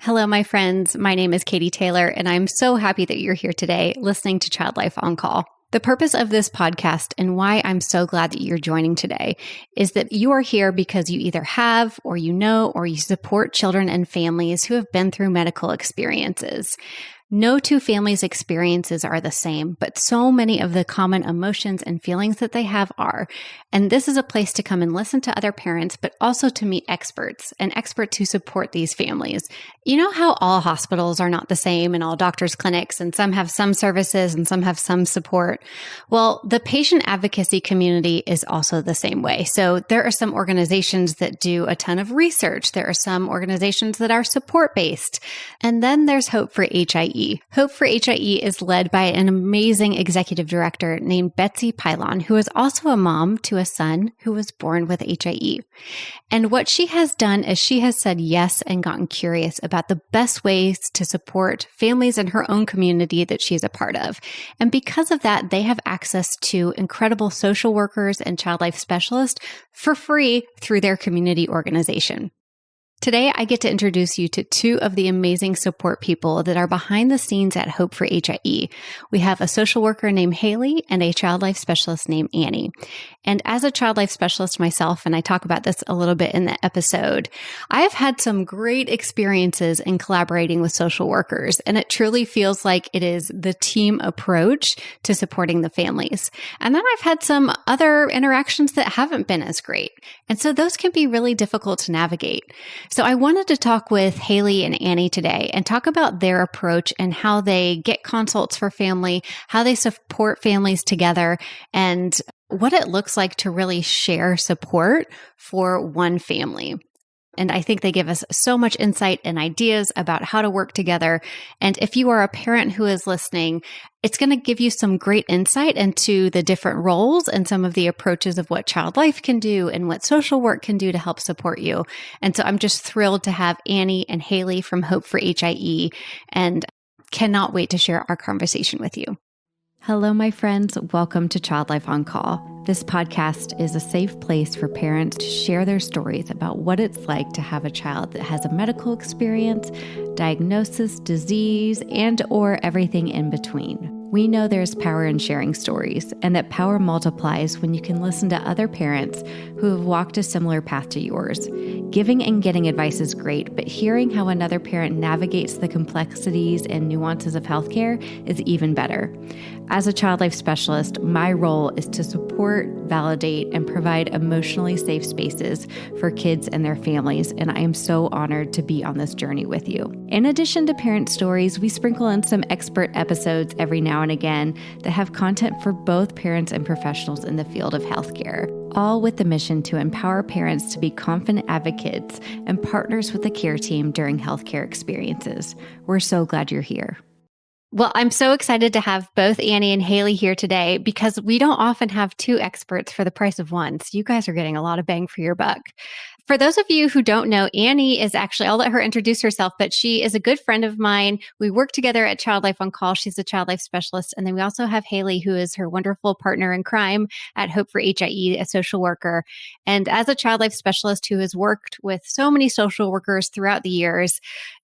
Hello, my friends. My name is Katie Taylor, and I'm so happy that you're here today listening to Child Life on Call. The purpose of this podcast and why I'm so glad that you're joining today is that you are here because you either have, or you know, or you support children and families who have been through medical experiences. No two families' experiences are the same, but so many of the common emotions and feelings that they have are. And this is a place to come and listen to other parents, but also to meet experts and experts who support these families. You know how all hospitals are not the same and all doctors' clinics, and some have some services and some have some support? Well, the patient advocacy community is also the same way. So there are some organizations that do a ton of research. There are some organizations that are support-based. And then there's Hope for HIE. Hope for HIE is led by an amazing executive director named Betsy Pylon, who is also a mom to a son who was born with HIE. And what she has done is she has said yes and gotten curious about the best ways to support families in her own community that she's a part of. And because of that, they have access to incredible social workers and child life specialists for free through their community organization. Today, I get to introduce you to two of the amazing support people that are behind the scenes at Hope for HIE. We have a social worker named Haley and a child life specialist named Annie. And as a child life specialist myself, and I talk about this a little bit in the episode, I have had some great experiences in collaborating with social workers, and it truly feels like it is the team approach to supporting the families. And then I've had some other interactions that haven't been as great. And so those can be really difficult to navigate. So I wanted to talk with Haley and Annie today and talk about their approach and how they get consults for family, how they support families together, and what it looks like to really share support for one family. And I think they give us so much insight and ideas about how to work together. And if you are a parent who is listening, it's going to give you some great insight into the different roles and some of the approaches of what child life can do and what social work can do to help support you. And so I'm just thrilled to have Annie and Haley from Hope for HIE and cannot wait to share our conversation with you. Hello, my friends. Welcome to Child Life on Call. This podcast is a safe place for parents to share their stories about what it's like to have a child that has a medical experience, diagnosis, disease, and or everything in between. We know there's power in sharing stories, and that power multiplies when you can listen to other parents who have walked a similar path to yours. Giving and getting advice is great, but hearing how another parent navigates the complexities and nuances of healthcare is even better. As a child life specialist, my role is to support, validate, and provide emotionally safe spaces for kids and their families, and I am so honored to be on this journey with you. In addition to parent stories, we sprinkle in some expert episodes every now and again that have content for both parents and professionals in the field of healthcare, all with the mission to empower parents to be confident advocates and partners with the care team during healthcare experiences. We're so glad you're here. Well, I'm so excited to have both Annie and Haley here today because we don't often have two experts for the price of one. So you guys are getting a lot of bang for your buck. For those of you who don't know, Annie is actually, I'll let her introduce herself, but she is a good friend of mine. We work together at Child Life on Call. She's a child life specialist. And then we also have Haley, who is her wonderful partner in crime at Hope for HIE, a social worker. And as a child life specialist who has worked with so many social workers throughout the years,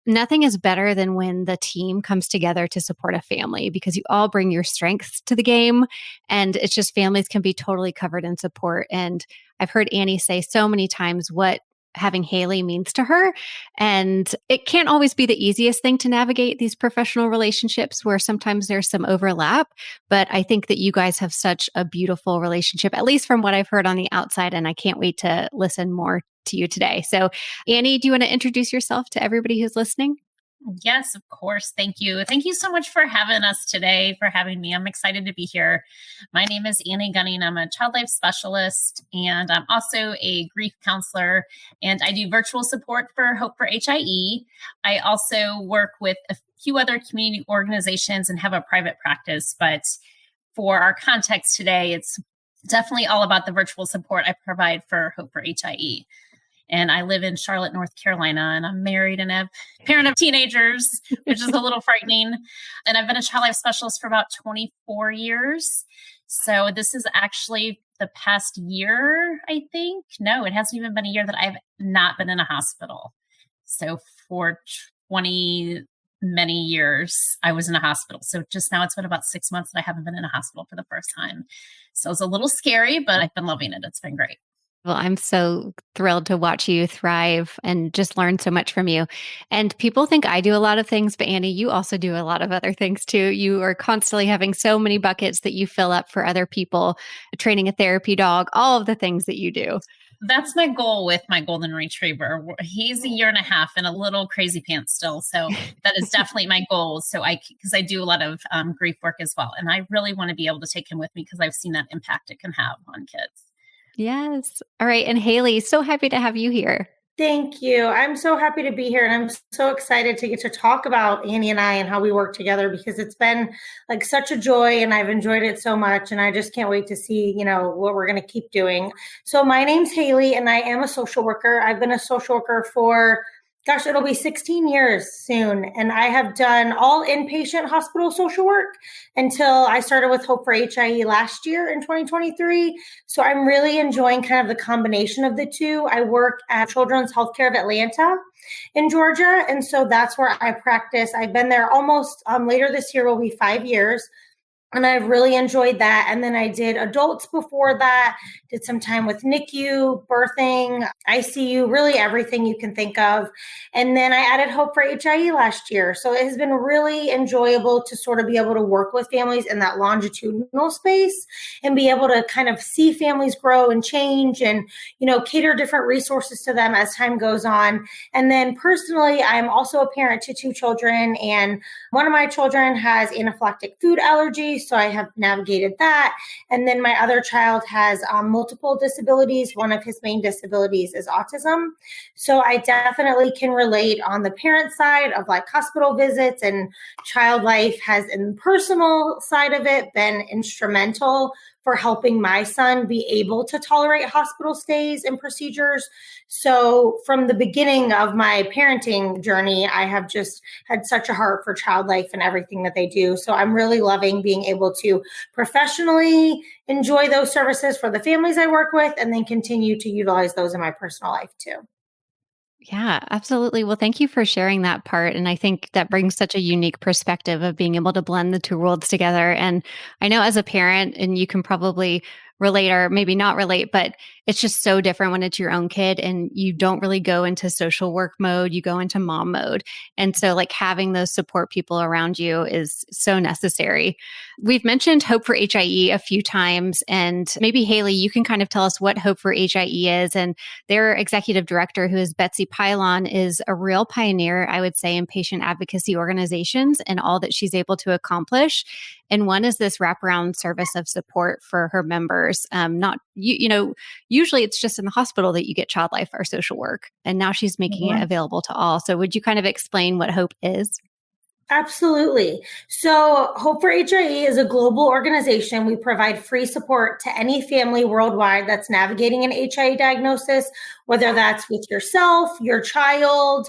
nothing is better than when the team comes together to support a family because you all bring your strengths to the game, and it's just families can be totally covered in support. And I've heard Annie say so many times what having Haley means to her. And it can't always be the easiest thing to navigate these professional relationships where sometimes there's some overlap. But I think that you guys have such a beautiful relationship, at least from what I've heard on the outside. And I can't wait to listen more to you today. So Annie, do you want to introduce yourself to everybody who's listening? Yes, of course. Thank you. Thank you so much for having us today, for having me. I'm excited to be here. My name is Annie Gunning. I'm a child life specialist, and I'm also a grief counselor, and I do virtual support for Hope for HIE. I also work with a few other community organizations and have a private practice, but for our context today, it's definitely all about the virtual support I provide for Hope for HIE. And I live in Charlotte, North Carolina, and I'm married and a parent of teenagers, which is a little frightening. And I've been a child life specialist for about 24 years. So this is actually the past year, I think. No, it hasn't even been a year that I've not been in a hospital. So for 20 many years I was in a hospital. So just now it's been about 6 months that I haven't been in a hospital for the first time. So it's a little scary, but I've been loving it. It's been great. Well, I'm so thrilled to watch you thrive and just learn so much from you. And people think I do a lot of things, but Annie, you also do a lot of other things too. You are constantly having so many buckets that you fill up for other people, training a therapy dog, all of the things that you do. That's my goal with my golden retriever. He's a year and a half and a little crazy pants still. So that is definitely my goal. So because I do a lot of grief work as well. And I really want to be able to take him with me because I've seen that impact it can have on kids. Yes. All right. And Haley, so happy to have you here. Thank you. I'm so happy to be here, and I'm so excited to get to talk about Annie and I and how we work together, because it's been like such a joy and I've enjoyed it so much, and I just can't wait to see, what we're going to keep doing. So my name's Haley and I am a social worker. I've been a social worker for it'll be 16 years soon. And I have done all inpatient hospital social work until I started with Hope for HIE last year in 2023. So I'm really enjoying kind of the combination of the two. I work at Children's Healthcare of Atlanta in Georgia. And so that's where I practice. I've been there almost later this year will be 5 years. And I've really enjoyed that. And then I did adults before that, did some time with NICU, birthing, ICU, really everything you can think of. And then I added Hope for HIE last year. So it has been really enjoyable to sort of be able to work with families in that longitudinal space and be able to kind of see families grow and change and, cater different resources to them as time goes on. And then personally, I'm also a parent to 2 children, and one of my children has anaphylactic food allergies. So I have navigated that. And then my other child has multiple disabilities. One of his main disabilities is autism. So I definitely can relate on the parent side of like hospital visits, and child life has, in the personal side of it, been instrumental for helping my son be able to tolerate hospital stays and procedures. So from the beginning of my parenting journey, I have just had such a heart for child life and everything that they do. So I'm really loving being able to professionally enjoy those services for the families I work with, and then continue to utilize those in my personal life too. Yeah, absolutely. Well, thank you for sharing that part. And I think that brings such a unique perspective of being able to blend the two worlds together. And I know as a parent, and you can probably relate or maybe not relate, but it's just so different when it's your own kid and you don't really go into social work mode, you go into mom mode. And so like having those support people around you is so necessary. We've mentioned Hope for HIE a few times, and maybe Haley, you can kind of tell us what Hope for HIE is. And their executive director, who is Betsy Pylon, is a real pioneer, I would say, in patient advocacy organizations and all that she's able to accomplish. And one is this wraparound service of support for her members. Usually it's just in the hospital that you get child life or social work. And now she's making it available to all. So would you kind of explain what Hope is? Absolutely. So Hope for HIE is a global organization. We provide free support to any family worldwide that's navigating an HIE diagnosis, whether that's with yourself, your child,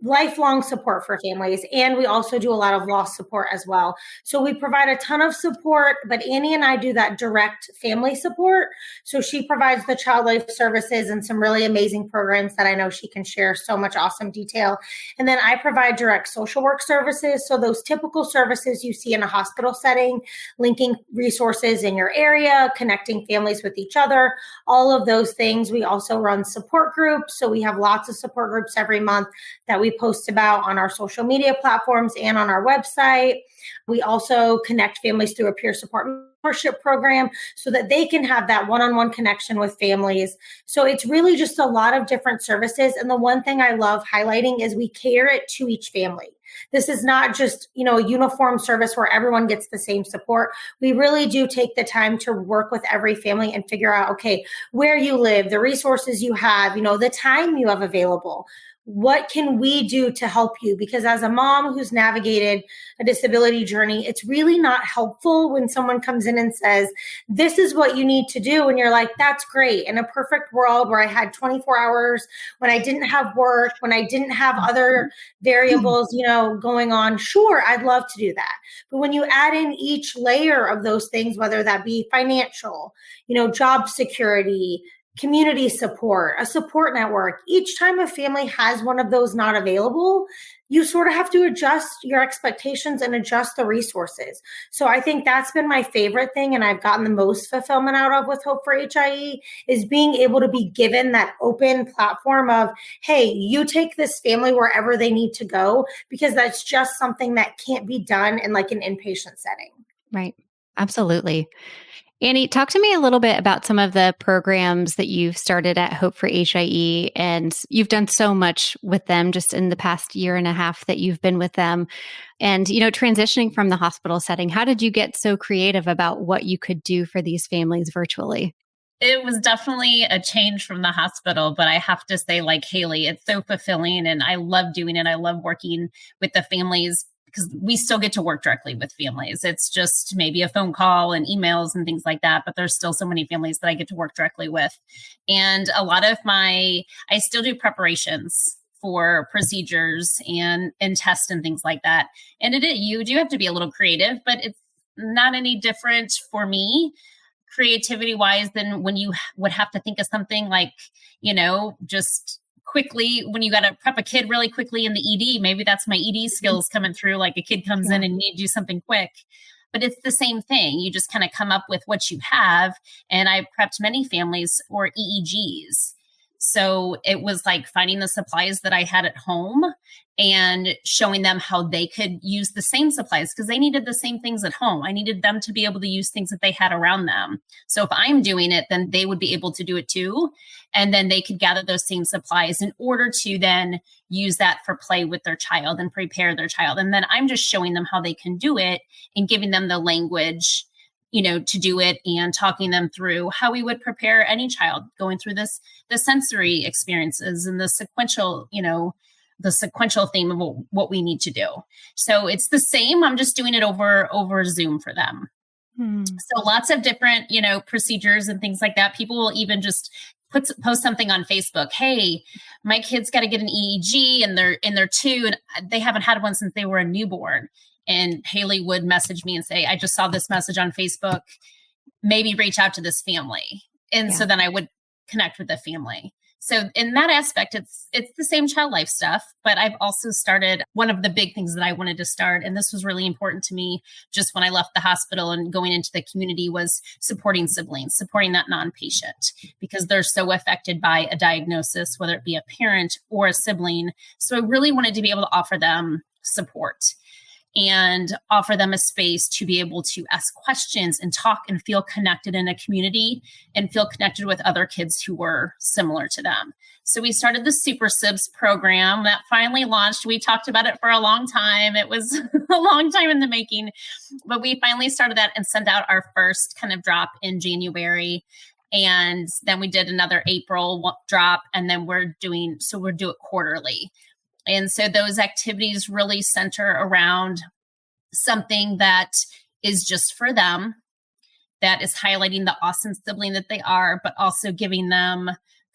lifelong support for families. And we also do a lot of loss support as well. So we provide a ton of support, but Annie and I do that direct family support. So she provides the child life services and some really amazing programs that I know she can share so much awesome detail. And then I provide direct social work services. So those typical services you see in a hospital setting, linking resources in your area, connecting families with each other, all of those things. We also run support groups. So we have lots of support groups every month that we post about on our social media platforms and on our website. We also connect families through a peer support mentorship program so that they can have that one-on-one connection with families. So it's really just a lot of different services. And the one thing I love highlighting is we cater it to each family. This is not just, a uniform service where everyone gets the same support. We really do take the time to work with every family and figure out, okay, where you live, the resources you have, the time you have available. What can we do to help you? Because as a mom who's navigated a disability journey, it's really not helpful when someone comes in and says, this is what you need to do. And you're like, that's great. In a perfect world where I had 24 hours, when I didn't have work, when I didn't have other variables, going on, sure, I'd love to do that. But when you add in each layer of those things, whether that be financial, job security, community support, a support network. Each time a family has one of those not available, you sort of have to adjust your expectations and adjust the resources. So I think that's been my favorite thing, and I've gotten the most fulfillment out of with Hope for HIE, is being able to be given that open platform of, hey, you take this family wherever they need to go, because that's just something that can't be done in like an inpatient setting. Right. Absolutely. Annie, talk to me a little bit about some of the programs that you've started at Hope for HIE, and you've done so much with them just in the past year and a half that you've been with them. And, transitioning from the hospital setting, how did you get so creative about what you could do for these families virtually? It was definitely a change from the hospital, but I have to say, like Haley, it's so fulfilling and I love doing it. I love working with the families because we still get to work directly with families. It's just maybe a phone call and emails and things like that, but there's still so many families that I get to work directly with. And a lot of I still do preparations for procedures and tests and things like that. And you do have to be a little creative, but it's not any different for me creativity wise than when you would have to think of something like, just quickly when you got to prep a kid really quickly in the ED. Maybe that's my ED skills coming through, like a kid comes in and need to do something quick. But it's the same thing. You just kind of come up with what you have. And I prepped many families for EEGs. So it was like finding the supplies that I had at home and showing them how they could use the same supplies because they needed the same things at home. I needed them to be able to use things that they had around them. So if I'm doing it, then they would be able to do it too. And then they could gather those same supplies in order to then use that for play with their child and prepare their child. And then I'm just showing them how they can do it and giving them the language to do it and talking them through how we would prepare any child going through the sensory experiences and the sequential theme of what we need to do. So it's the same. I'm just doing it over Zoom for them. So lots of different, procedures and things like that. People will even just post something on Facebook. Hey, my kid's got to get an EEG and they're 2 and they haven't had one since they were a newborn. And Haley would message me and say, I just saw this message on Facebook, maybe reach out to this family. And so then I would connect with the family. So in that aspect, it's the same child life stuff, but I've also started one of the big things that I wanted to start. And this was really important to me just when I left the hospital and going into the community was supporting siblings, supporting that non-patient because they're so affected by a diagnosis, whether it be a parent or a sibling. So I really wanted to be able to offer them support and offer them a space to be able to ask questions and talk and feel connected in a community and feel connected with other kids who were similar to them. So we started the Super Sibs program that finally launched. We talked about it for a long time. It was a long time in the making, but we finally started that and sent out our first kind of drop in January. And then we did another April drop, and then we'll do it quarterly. And so those activities really center around something that is just for them, that is highlighting the awesome sibling that they are, but also giving them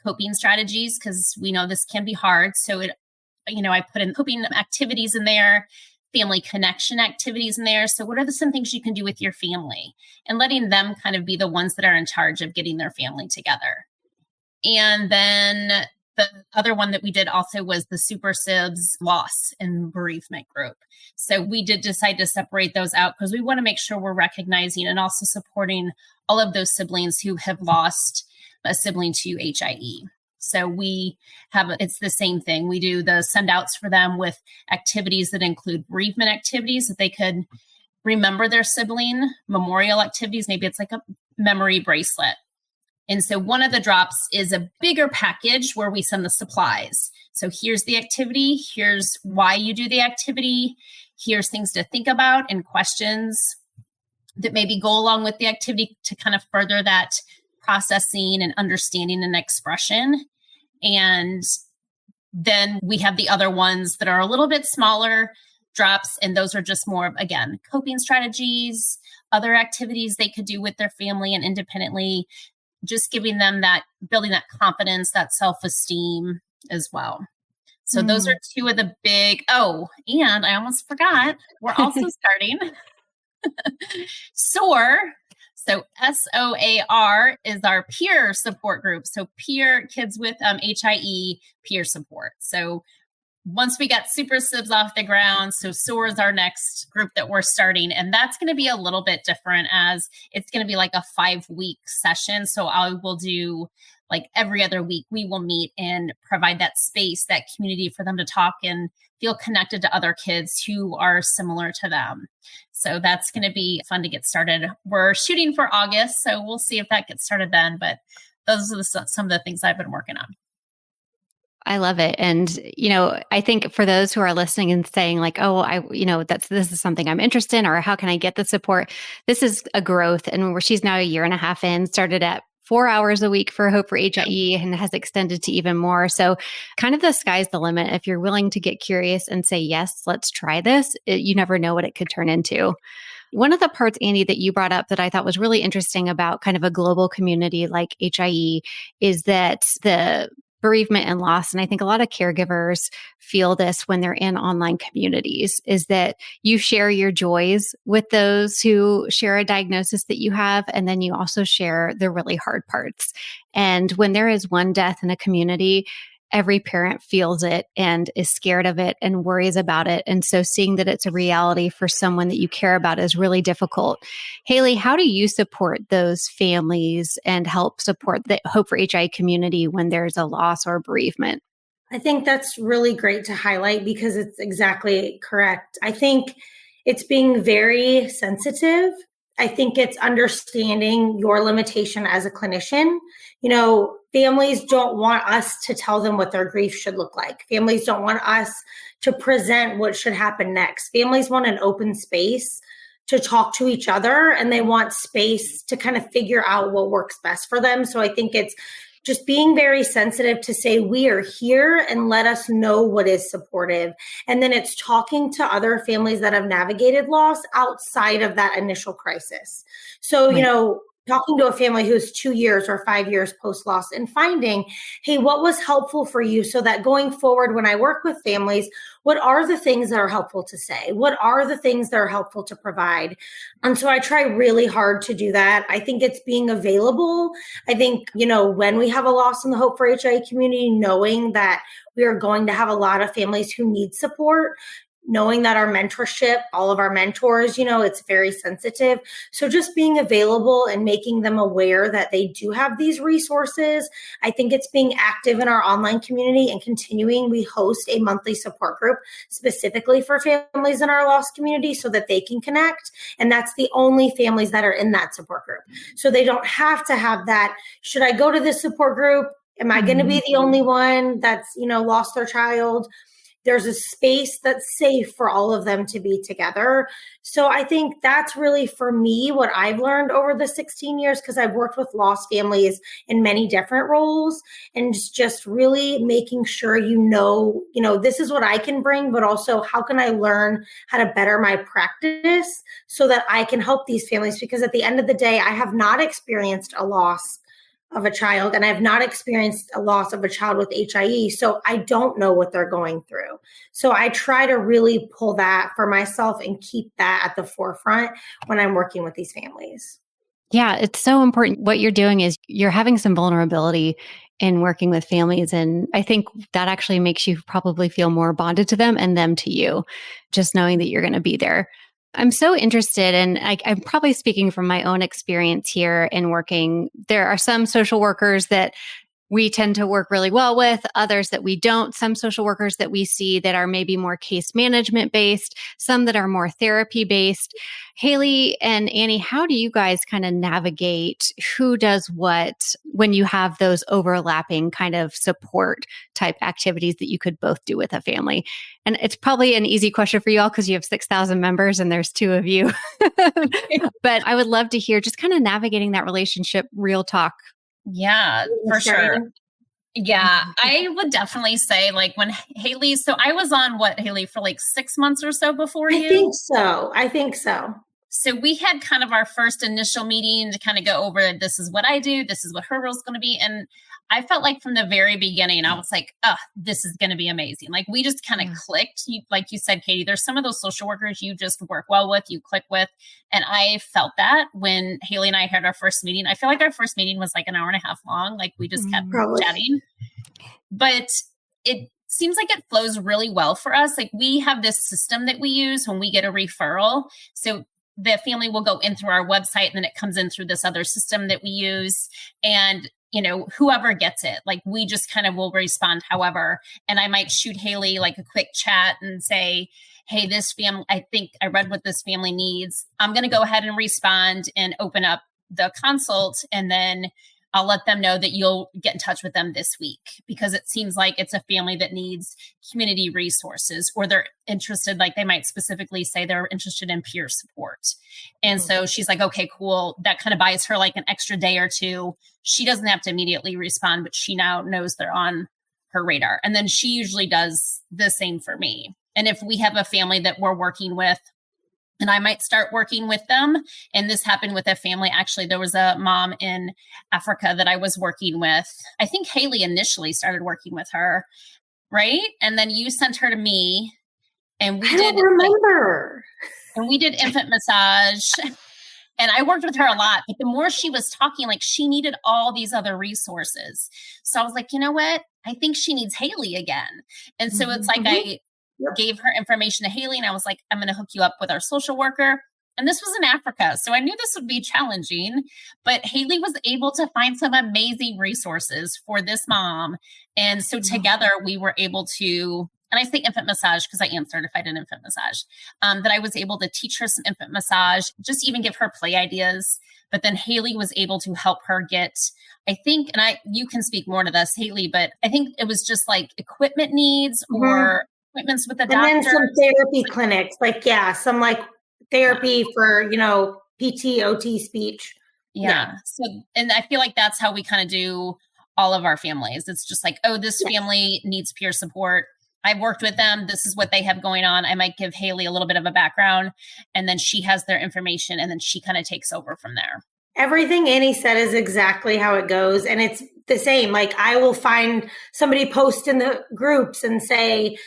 coping strategies because we know this can be hard. So I put in coping activities in there, family connection activities in there. So what are some things you can do with your family and letting them kind of be the ones that are in charge of getting their family together. And then the other one that we did also was the Super Sibs loss and bereavement group. So we did decide to separate those out because we want to make sure we're recognizing and also supporting all of those siblings who have lost a sibling to HIE. So it's the same thing. We do the send outs for them with activities that include bereavement activities that they could remember their sibling, memorial activities. Maybe it's like a memory bracelet. And so one of the drops is a bigger package where we send the supplies. So here's the activity. Here's why you do the activity. Here's things to think about and questions that maybe go along with the activity to kind of further that processing and understanding and expression. And then we have the other ones that are a little bit smaller drops. And those are just more of, again, coping strategies, other activities they could do with their family and independently, just giving them that, building that confidence, that self-esteem as well. So those are two of the big, and I almost forgot, we're also starting SOAR. So SOAR is our peer support group. So kids with HIE peer support. So once we got Super Sibs off the ground, so SOAR is our next group that we're starting. And that's going to be a little bit different, as it's going to be like a 5-week session. So I will do like every other week, we will meet and provide that space, that community for them to talk and feel connected to other kids who are similar to them. So that's going to be fun to get started. We're shooting for August, so we'll see if that gets started then. But those are some of the things I've been working on. I love it. And, I think for those who are listening and saying like, oh, this is something I'm interested in, or how can I get the support? This is a growth. And where she's now 1.5 years in, started at 4 hours a week for Hope for HIE and has extended to even more. So kind of the sky's the limit. If you're willing to get curious and say, yes, let's try this, you never know what it could turn into. One of the parts, Andy, that you brought up that I thought was really interesting about kind of a global community like HIE is that the bereavement and loss, and I think a lot of caregivers feel this when they're in online communities, is that you share your joys with those who share a diagnosis that you have, and then you also share the really hard parts. And when there is one death in a community, every parent feels it and is scared of it and worries about it. And so seeing that it's a reality for someone that you care about is really difficult. Haley, how do you support those families and help support the Hope for HIE community when there's a loss or bereavement? I think that's really great to highlight because it's exactly correct. I think it's being very sensitive. I think it's understanding your limitation as a clinician. Families don't want us to tell them what their grief should look like. Families don't want us to present what should happen next. Families want an open space to talk to each other, and they want space to kind of figure out what works best for them. So I think it's just being very sensitive to say, we are here and let us know what is supportive. And then it's talking to other families that have navigated loss outside of that initial crisis. So, right. Talking to a family who's 2 years or 5 years post-loss and finding, hey, what was helpful for you so that going forward, when I work with families, what are the things that are helpful to say? What are the things that are helpful to provide? And so I try really hard to do that. I think it's being available. I think, when we have a loss in the Hope for HIE community, knowing that we are going to have a lot of families who need support, knowing that our mentorship, all of our mentors, it's very sensitive. So just being available and making them aware that they do have these resources. I think it's being active in our online community and continuing. We host a monthly support group specifically for families in our lost community so that they can connect. And that's the only families that are in that support group. So they don't have to have that, should I go to this support group? Am I going to be the only one that's, lost their child? There's a space that's safe for all of them to be together. So I think that's really, for me, what I've learned over the 16 years, because I've worked with lost families in many different roles, and just really making sure, this is what I can bring, but also how can I learn how to better my practice so that I can help these families? Because at the end of the day, I have not experienced a loss of a child, and I've not experienced a loss of a child with HIE. So I don't know what they're going through. So I try to really pull that for myself and keep that at the forefront when I'm working with these families. Yeah, it's so important. What you're doing is you're having some vulnerability in working with families. And I think that actually makes you probably feel more bonded to them and them to you, just knowing that you're going to be there. I'm so interested, and I'm probably speaking from my own experience here in working. There are some social workers that we tend to work really well with, others that we don't, some social workers that we see that are maybe more case management based, some that are more therapy based. Haley and Annie, how do you guys kind of navigate who does what when you have those overlapping kind of support type activities that you could both do with a family? And it's probably an easy question for you all because you have 6,000 members and there's 2 of you. But I would love to hear just kind of navigating that relationship, real talk. Yeah, for sure. Yeah, I would definitely say when Haley, so I was on Haley, for 6 months or so before you? I think so. So we had kind of our first initial meeting to kind of go over, this is what I do, this is what her role is going to be. And I felt like from the very beginning, I was like, oh, this is going to be amazing. Like we just kind of clicked. Like you said, Katie, there's some of those social workers you just work well with, you click with. And I felt that when Haley and I had our first meeting. I feel like our first meeting was like an hour and a half long. Like we just kept chatting. But it seems like it flows really well for us. Like we have this system that we use when we get a referral. So the family will go in through our website and then it comes in through this other system that we use. And whoever gets it, like we just kind of will respond however. And I might shoot Haley like a quick chat and say, hey, this family, I think I read what this family needs. I'm going to go ahead and respond and open up the consult. And then I'll let them know that you'll get in touch with them this week, because it seems like it's a family that needs community resources, or they're interested, like they might specifically say they're interested in peer support. And so she's like, okay, cool. That kind of buys her like an extra day or two. She doesn't have to immediately respond, but she now knows they're on her radar. And then she usually does the same for me. And if we have a family that we're working with, and I might start working with them. And this happened with a family. Actually, there was a mom in Africa that I was working with. I think Haley initially started working with her, right? And then you sent her to me, and we did remember. And we did infant massage. And I worked with her a lot. But the more she was talking, like she needed all these other resources. So I was like, you know what? I think she needs Haley again. And so it's like I gave her information to Haley, and I was like, I'm going to hook you up with our social worker. And this was in Africa. So I knew this would be challenging, but Haley was able to find some amazing resources for this mom. And so together we were able to, and I say infant massage because I am certified in infant massage, that I was able to teach her some infant massage, just even give her play ideas. But then Haley was able to help her get, I think, and you can speak more to this, Haley, but I think it was just like equipment needs or appointments with the doctor. And then some therapy clinics, some like therapy for, PT, OT, speech. Yeah. So, and I feel like that's how we kind of do all of our families. It's just like, oh, this family needs peer support. I've worked with them. This is what they have going on. I might give Haley a little bit of a background, and then she has their information, and then she kind of takes over from there. Everything Annie said is exactly how it goes. And it's the same. Like I will find somebody post in the groups and say,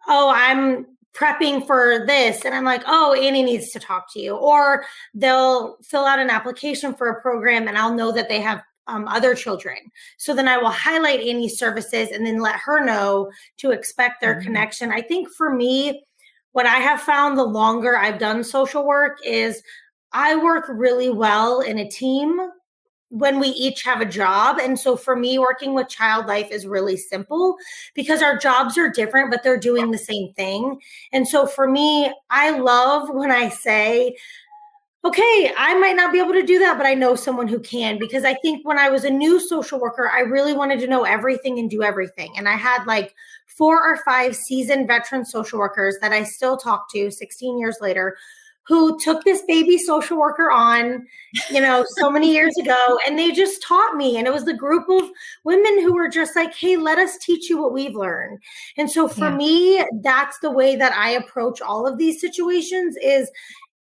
oh, I'm prepping for this. And I'm like, oh, Annie needs to talk to you. Or they'll fill out an application for a program, and I'll know that they have other children. So then I will highlight Annie's services and then let her know to expect their connection. I think for me, what I have found the longer I've done social work is I work really well in a team when we each have a job. And so for me, working with Child Life is really simple because our jobs are different, but they're doing the same thing. And so for me, I love when I say, okay, I might not be able to do that, but I know someone who can, because I think when I was a new social worker, I really wanted to know everything and do everything. And I had like 4 or 5 seasoned veteran social workers that I still talk to 16 years later, who took this baby social worker on, so many years ago, and they just taught me. And it was the group of women who were just like, hey, let us teach you what we've learned. And so for me, that's the way that I approach all of these situations is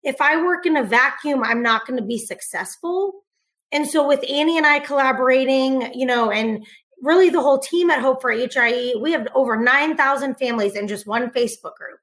if I work in a vacuum, I'm not going to be successful. And so with Annie and I collaborating, and really the whole team at Hope for HIE, we have over 9,000 families in just one Facebook group.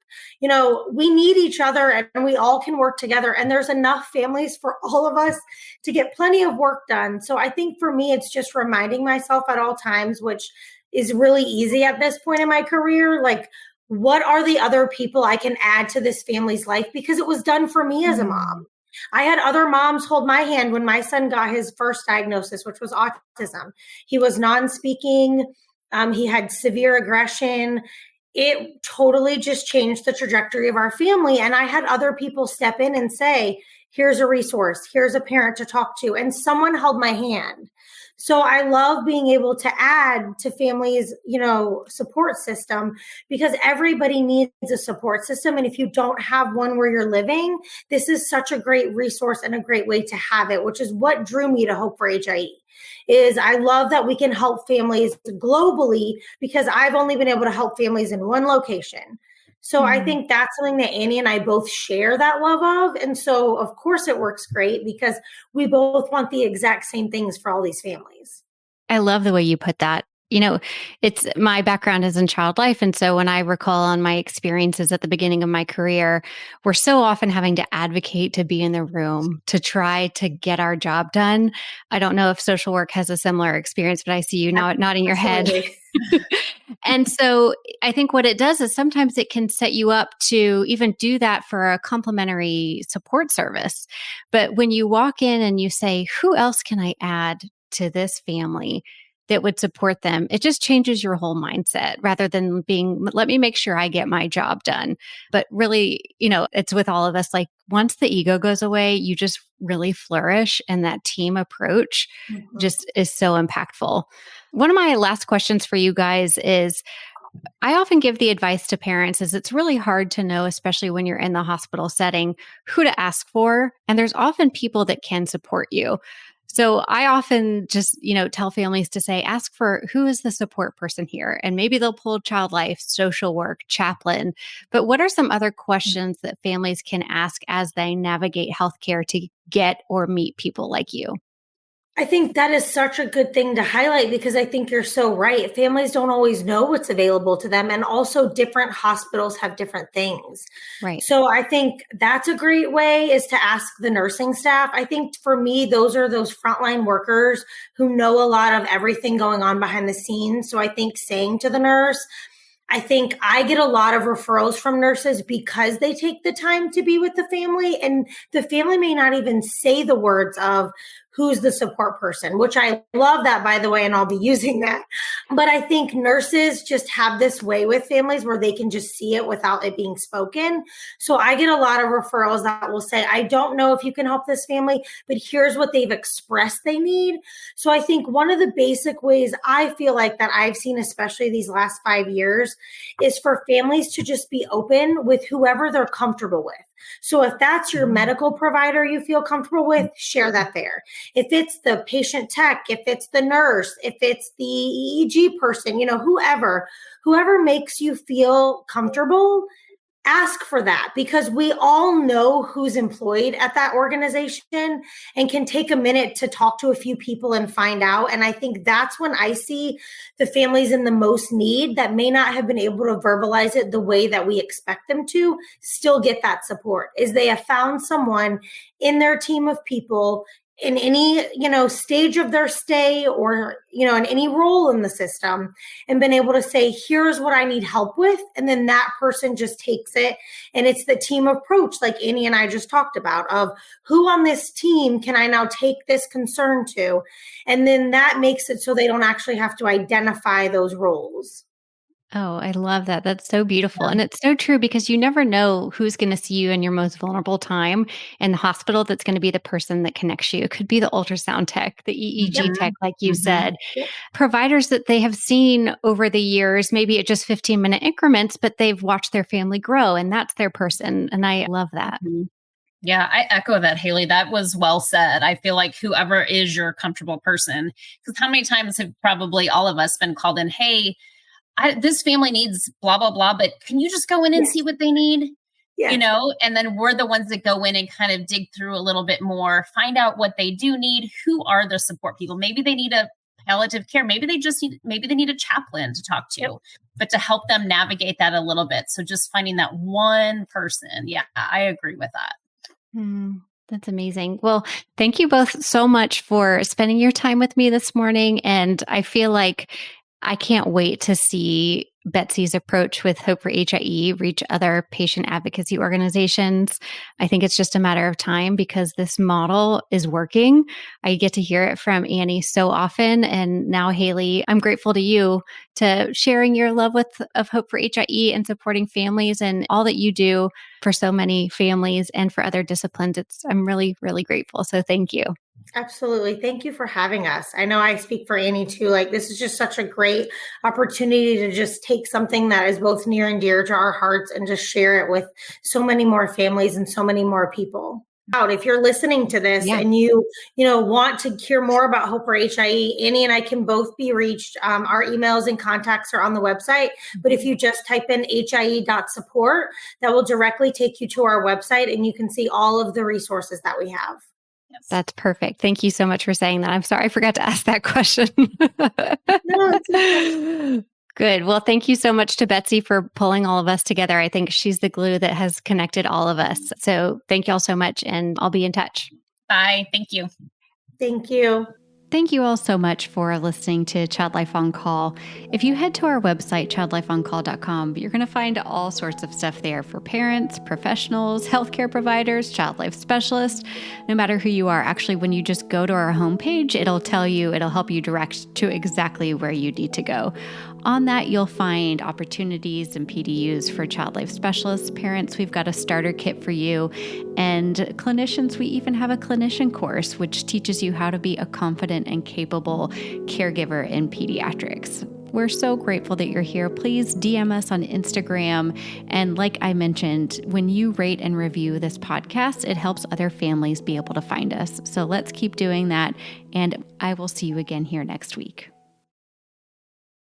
We need each other and we all can work together, and there's enough families for all of us to get plenty of work done. So I think for me, it's just reminding myself at all times, which is really easy at this point in my career, like, what are the other people I can add to this family's life? Because it was done for me as a mom. I had other moms hold my hand when my son got his first diagnosis, which was autism. He was non-speaking. He had severe aggression. It totally just changed the trajectory of our family. And I had other people step in and say, here's a resource, here's a parent to talk to. And someone held my hand. So I love being able to add to families, support system, because everybody needs a support system. And if you don't have one where you're living, this is such a great resource and a great way to have it, which is what drew me to Hope for HIE. Is I love that we can help families globally, because I've only been able to help families in one location. So I think that's something that Annie and I both share that love of. And so, of course, it works great because we both want the exact same things for all these families. I love the way you put that. It's my background is in child life. And so when I recall on my experiences at the beginning of my career, we're so often having to advocate to be in the room to try to get our job done. I don't know if social work has a similar experience, but I see you now nodding your head. Absolutely. And so I think what it does is sometimes it can set you up to even do that for a complimentary support service. But when you walk in and you say, who else can I add to this family that would support them? It just changes your whole mindset rather than being, let me make sure I get my job done. But really, it's with all of us, like once the ego goes away, you just really flourish. And that team approach just is so impactful. One of my last questions for you guys is, I often give the advice to parents is it's really hard to know, especially when you're in the hospital setting, who to ask for. And there's often people that can support you. So I often just, tell families to say, ask for who is the support person here. And maybe they'll pull child life, social work, chaplain. But what are some other questions that families can ask as they navigate healthcare to get or meet people like you? I think that is such a good thing to highlight because I think you're so right. Families don't always know what's available to them. And also different hospitals have different things. Right. So I think that's a great way is to ask the nursing staff. I think for me, those are those frontline workers who know a lot of everything going on behind the scenes. So I think saying to the nurse, I think I get a lot of referrals from nurses because they take the time to be with the family, and the family may not even say the words of who's the support person, which I love that, by the way, and I'll be using that. But I think nurses just have this way with families where they can just see it without it being spoken. So I get a lot of referrals that will say, I don't know if you can help this family, but here's what they've expressed they need. So I think one of the basic ways I feel like that I've seen, especially these last 5 years, is for families to just be open with whoever they're comfortable with. So if that's your medical provider you feel comfortable with, share that there. If it's the patient tech, if it's the nurse, if it's the EEG person, whoever makes you feel comfortable, ask for that, because we all know who's employed at that organization and can take a minute to talk to a few people and find out. And I think that's when I see the families in the most need that may not have been able to verbalize it the way that we expect them to still get that support, is they have found someone in their team of people in any, stage of their stay or, in any role in the system, and been able to say, here's what I need help with. And then that person just takes it. And it's the team approach, like Annie and I just talked about, of who on this team can I now take this concern to? And then that makes it so they don't actually have to identify those roles. Oh, I love that. That's so beautiful. And it's so true because you never know who's going to see you in your most vulnerable time in the hospital that's going to be the person that connects you. It could be the ultrasound tech, the EEG tech, like you said. Yep. Providers that they have seen over the years, maybe at just 15-minute increments, but they've watched their family grow and that's their person. And I love that. Yeah, I echo that, Haley. That was well said. I feel like whoever is your comfortable person, because how many times have probably all of us been called in, hey, this family needs blah, blah, blah, but can you just go in and see what they need? Yes. And then we're the ones that go in and kind of dig through a little bit more, find out what they do need. Who are the support people? Maybe they need a palliative care. Maybe they need a chaplain to talk to, but to help them navigate that a little bit. So just finding that one person. Yeah, I agree with that. That's amazing. Well, thank you both so much for spending your time with me this morning. And I feel like I can't wait to see Betsy's approach with Hope for HIE reach other patient advocacy organizations. I think it's just a matter of time because this model is working. I get to hear it from Annie so often. And now, Haley, I'm grateful to you to sharing your love of Hope for HIE and supporting families and all that you do for so many families and for other disciplines. I'm really, really grateful. So thank you. Absolutely. Thank you for having us. I know I speak for Annie too. Like, this is just such a great opportunity to just take something that is both near and dear to our hearts and just share it with so many more families and so many more people. If you're listening to this and you want to hear more about Hope for HIE, Annie and I can both be reached. Our emails and contacts are on the website. But if you just type in HIE.support, that will directly take you to our website and you can see all of the resources that we have. Yes. That's perfect. Thank you so much for saying that. I'm sorry I forgot to ask that question. No, it's okay. Good. Well, thank you so much to Betsy for pulling all of us together. I think she's the glue that has connected all of us. So thank you all so much, and I'll be in touch. Bye. Thank you. Thank you. Thank you all so much for listening to Child Life on Call. If you head to our website, childlifeoncall.com, you're going to find all sorts of stuff there for parents, professionals, healthcare providers, child life specialists, no matter who you are. Actually, when you just go to our homepage, it'll help you direct to exactly where you need to go. On that, you'll find opportunities and PDUs for child life specialists. Parents, we've got a starter kit for you. And clinicians, we even have a clinician course, which teaches you how to be a confident and capable caregiver in pediatrics. We're so grateful that you're here. Please DM us on Instagram. And like I mentioned, when you rate and review this podcast, it helps other families be able to find us. So let's keep doing that. And I will see you again here next week.